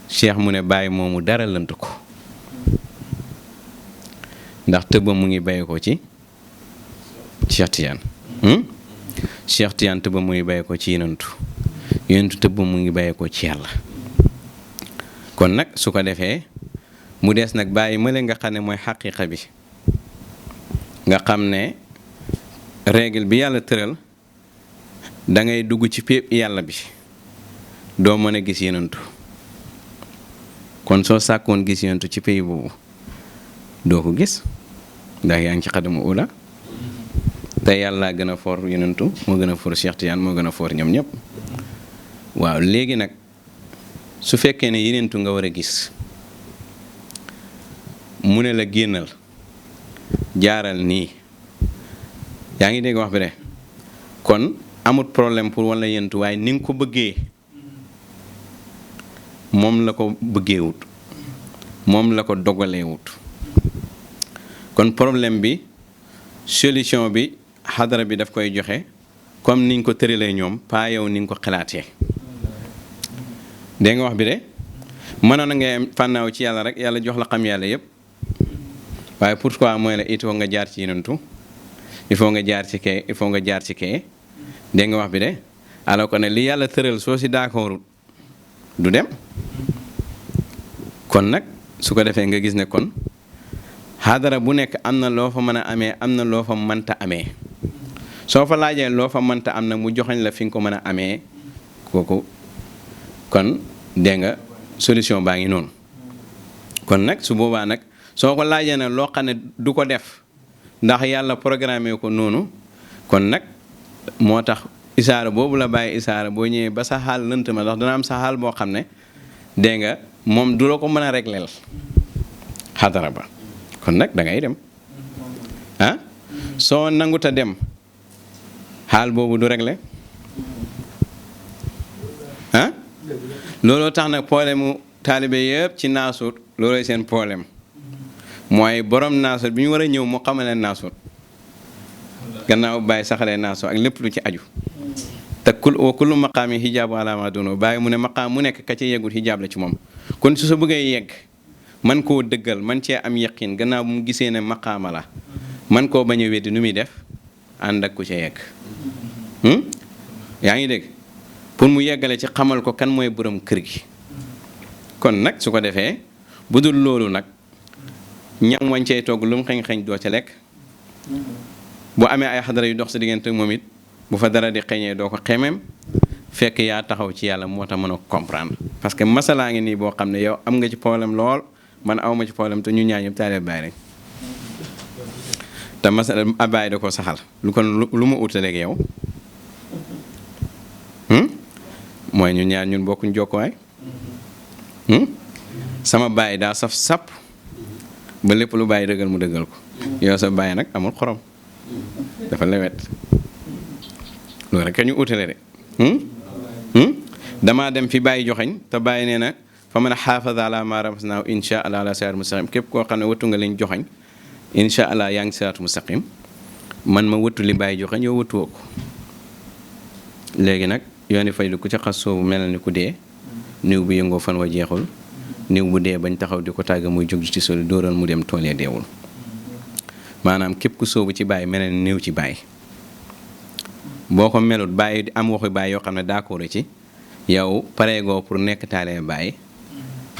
Cheikh mu ne bàyyi moomu dara lënt ko ndax tëbbam mu ngi bàyyee ko ci Cheikh Tiyaan Cheikh Tiyaan tëbbam mu ngi bàyyee ko ci yenentu tëbbam mu ngi bàyyee ko ci yàlla kon nag su ko defee mu des nag bàyyi mële nga xam ne mooy xaqiiqa bi nga xam ne règle bi yàlla tëral da ngay dugg ci pépp yàlla bi doo mën a gis yenentu kon soo sàkkoon gis yenentu ci pays boobu doo ko gis ndax yaa ngi ci xadamu ula te yàlla gën a foor yenentu moo gën a foor Cheikh Tidiane moo gën a foor ñoom ñëpp waaw léegi nag su fekkee ne yenentu nga war a gis mu ne la génnal jaaral nii yaa ngi dégg wax bi de kon amut problème pour wala yentu waaye ni nga ko bëggee moom la ko bëggee wut moom la ko dogalee wut kon problème bi solution bi xadara bi daf koy joxe comme niñ ko tëralee ñoom pas yow ni nga ko xalaatee dégg nga wax bi de mënoon na ngay fànnaaw ci yàlla rek yàlla jox la xam yàlla yépp waaye pourquoi mooy la il faut nga jaar ci yenentu il faut nga jaar ci kee il faut nga jaar ci kee dégg nga wax bi de alors que ne li yàlla tëral soo si d'accordul du dem kon nag su ko defee nga gis ne kon xadara bu nekk am na loo fa mën a amee am na loo fa mënta amee soo fa laajee loo fa mënta am nag mu joxañ la fi nga ko mën a amee kooku kon dégg nga solution baa ngi noonu kon nag su boobaa nag soo ko laajee nag loo xam ne du ko def ndax yàlla programmé ko noonu kon nag moo tax isaara boobu la bàyyi isaara boo ñëwee ba sa xaal lënt ma ndax dana am sa xaal boo xam ne dégg nga moom du la ko mën a régleel xadara ba kon nag da ngay dem ah soo nanguta dem xaal boobu du réglé ah looloo tax nag problème mu taalibe yëpp ci naasuut loolooy seen problème mooy borom naasuut bi ñu war a ñëw mu xamaleen naasuut gannaaw bàyyi saxalee naasuut ak lépp lu ci aju te kullu maqaami hijaabu ala ma dunu bàyyi mu ne maqaam mu nekk ka ca yeggul hijaab la ci moom kon su sa bëggee yegg man koo dëggal man cee am yaqin gannaaw bu mu gisee ne maqaama la man koo bañ a weddi nu muy def ànd ak ku ca yegg yaa ngi dégg pour mu yeggale ci xamal ko kan mooy borom kër gi kon nag su ko defee bu dul loolu nag ñam wañ cey togg lu mu xeñ-xeñ doo ca lekk bu amee ay xadara yu dox sa diggante moom it bu fa dara di xeñee doo ko xemeem fekk yaa taxaw ci yàlla moo tax mën a comprendre parce que masalaa ngi nii boo xam ne yow am nga ci problème lool man awma ci problème te ñu ñaar ñëpp taalibe Baay rek te masala Baay da ko saxal lu kon lu ma utaleeg yow mooy ñu ñaar ñun bokkuñ jokkuwaay sama baay daa saf sàpp ba lépp lu Baay dëggal mu dëggal ko yow sa baay nag amul xorom dafa lewet loolu rek ñu utale de damaa dem fi Baay joxañ te Baay nee na fa man xaafada ala ma ramasnaahu insha allah ala siraat mustaqim képp koo xam ne wëttu nga liñ joxañ insha allah yaa ngi siraat mustaqim man ma wëttu li Baay joxañ yow wëttuwoo ko léegi nag yooni fay lu ku ca xas soobu mel ni ku dee niw bu yëngoo fan wa jeexul niw bu dee bañ taxaw di ko tàgg muy jóg ci soli dóoral mu dem tool ya deewul maanaam képp ku soobu ci Baay mel ni niw ci Baay boo ko melut Baay am waxu Baay yoo xam ne d'accord ci yow pareegoo pour nekk taalibe Baay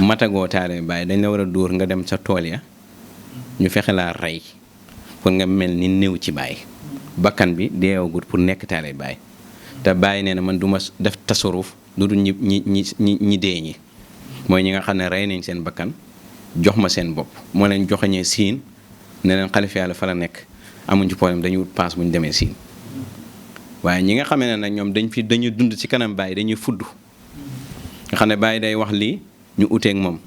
matagoo taalibe Baay dañ la war a dóor nga dem sa tool ya ñu fexe laa rey pour nga mel ni niw ci Baay bakkan bi deewagut pour nekk taalibe Baay te Baay nee na man du ma def tasaruf lu dul ñi dee ñi mooy ñi nga xam ne rey nañ seen bakkan jox ma seen bopp moo leen joxañee siin ne leen xalifa yàlla fa la nekk amuñ ci problème dañuy wut paas bu ñu demee siin waaye ñi nga xamee ne nag ñoom dañuy dund ci kanam Baay dañuy fudd nga xam ne Baay day wax lii ñu uteeg moom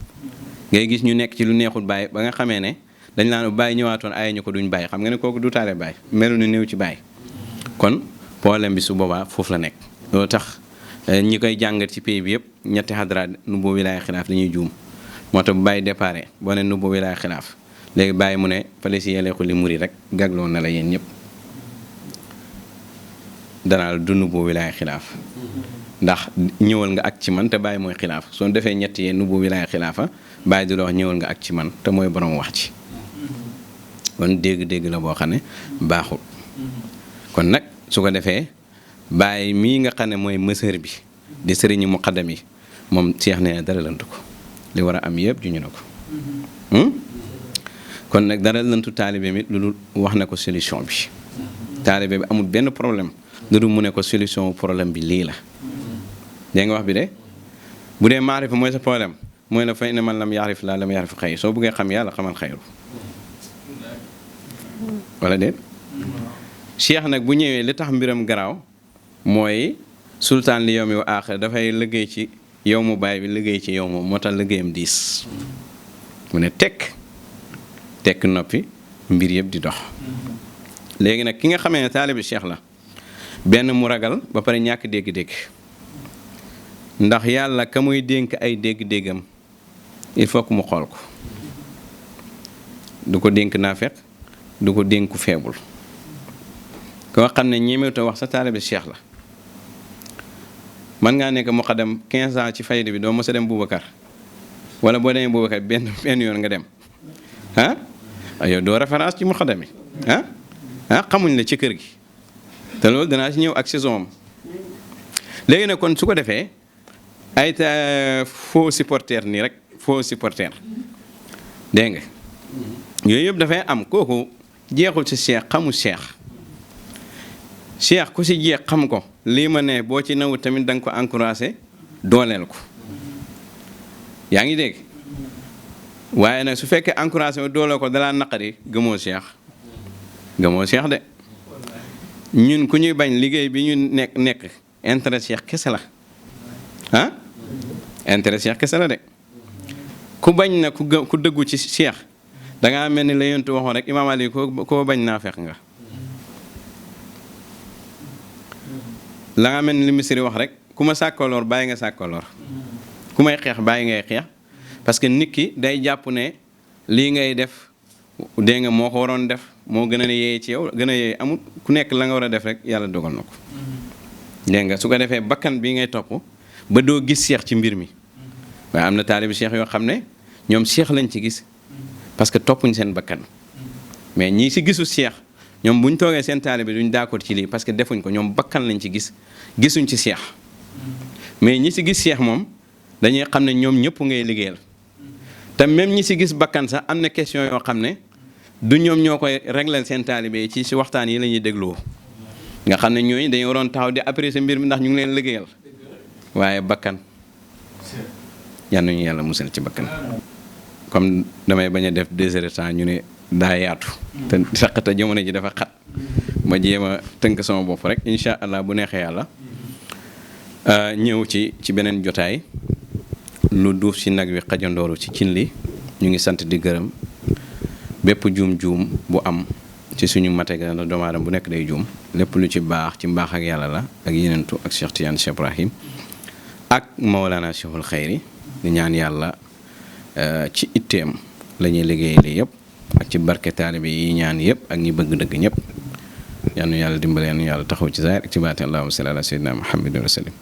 ngay gis ñu nekk ci lu neexul Baay ba nga xamee ne dañ laan Baay ñëwaatoon ay ñu ko duñ Baay xam nga ne kooku du taale Baay melu ni néew ci Baay kon problème bi su boobaa foofu la nekk loolu tax ñi koy jàngat ci pays bi yëpp ñetti xadra nubbu wilaaya xilaaf dañuy juum moo tax bu Baay déparé boo ne nubbu wilaaya xilaaf léegi Baay mu ne fale si yeleexu li muri rek gagloon na la yéen ñëpp danaa du nubbu wilaaya xilaaf ndax ñëwal nga ak ci man te Baay mooy xilaaf soo defee ñetti yee nubbu wilaaya xilaafa Baay du la wax ñëwal nga ak ci man te mooy borom wax ci kon dégg-dégg la boo xam ne baaxul kon nag su ko defee Baay mii nga xam ne mooy mësër bi di sëriñu muqaddam yi moom Cheikh nee na dara lëntu ko li war a am yëpp juñu na ko kon nag dara lëntu taalibe mi lu dul wax na ko solution bi taalibe bi amul benn problème lu dul mu ne ko solution problème bi lii la dégg nga wax bi de bu dee maarifa mooy sa problème mooy na fay ne man lam yaarif laa lam yaarif xëy soo bëggee xam yàlla xamal xayru wala déet Cheikh nag bu ñëwee li tax mbiram garaaw mooy sultaan li yow mi wa aaxir dafay liggéey ci yow mu Baay bi liggéey ci yow moom moo tax liggéeyam diis mu ne tekk noppi mbir yëpp di dox léegi nag ki nga xamee ne taalibi Cheikh la benn mu ragal ba pare ñàkk dégg-dégg ndax yàlla ka muy dénk ay dégg-déggam il faut que mu xool ko du ko dénk naafeq du ko dénku feebul koo xam ne ñemewut a wax sa taalibe Cheikh la man ngaa nekk muqaddam 15 ans ci fayda bi doo mos a dem Boubacar wala boo demee Boubacar benn yoon nga dem yow doo référence ci muqaddam yi xamuñ la ci kër gi te loolu danaa ci ñëw ak saison am léegi nag kon su ko defee ay faux supporter nii rek faux supporter dégg nga yooyu yëpp dafay am kooku jeexul ci Cheikh xamul Cheikh ku si jeex xam ko lii ma ne boo ci nawut tamit da nga ko encouragé dooleel ko yaa ngi dégg waaye nag su fekkee encouragé wu dooleel ko dalaa naqari gëmoo Cheikh de ñun ku ñuy bañ liggéey bi ñu nekk intérêt Cheikh kese la intérêt Cheikh kese la de ku bañ na ku dëggu ci Cheikh dangaa mel ni la yontu waxoon rek Imaam Ali koo bañ naa fekk nga la nga mel ni li Misri wax rek ku ma sàkkaloor bàyyi nga sàkkaloor ku may xeex bàyyi ngay xeex parce que nit ki day jàpp ne lii ngay def dégg nga moo ko waroon def moo gën a yee ci yow gën a yee amul ku nekk la nga war a def rek yàlla dogal na ko dégg nga su ko defee bakkan bi ngay topp ba doo gis seex ci mbir mi waaye am na taalibi seex yoo xam ne ñoom seex lañ ci gis parce que toppuñ seen bakkan mais ñii si gisu seex ñoom buñ toogee seen taalibi duñ d'accord ci lii parce que defuñ ko ñoom bakkan lañ ci gis gisuñ ci seex mais ñi si gis seex moom dañuy xam ne ñoom ñëpp ngay liggéeyal te même ñi si gis bakkan sax am na question yoo xam ne du ñoom ñoo koy régler seen taalibe yi ci si waxtaan yi la ñuy dégloo nga xam ne ñooñu dañu waroon taxaw di apprécier mbir mi ndax ñu ngi leen liggéeyal waaye bakkan yal nañu yàlla musal ci bakkan comme damay bañ a def 2 heures de temps ñu ne daa yaatu te saqata jamono ji dafa xat ma jéem a tënk sama bopp rek incha allah bu neexee yàlla ñëw ci beneen jotaay lu duuf ci nag wi xajandooru ci cin li ñu ngi sant di gërëm bépp juum-juum bu am ci suñu mate ga doomu aadama bu nekk day juum lépp lu ci baax ci mbaax ak yàlla la ak yenentu ak Cheikh Tidiane Cheikh Ibrahim ak Mawlana Cheikhul Khayri di ñaan yàlla ci itteem la ñuy liggéey li yëpp ak ci barke taalibe yi ñaan yëpp ak ñi bëgg dëgg ñëpp yal na yàlla dimbale yal na yàlla taxaw ci zaahir ak ci baati allahumma salli ala sayyidina Muhammadin wa sallim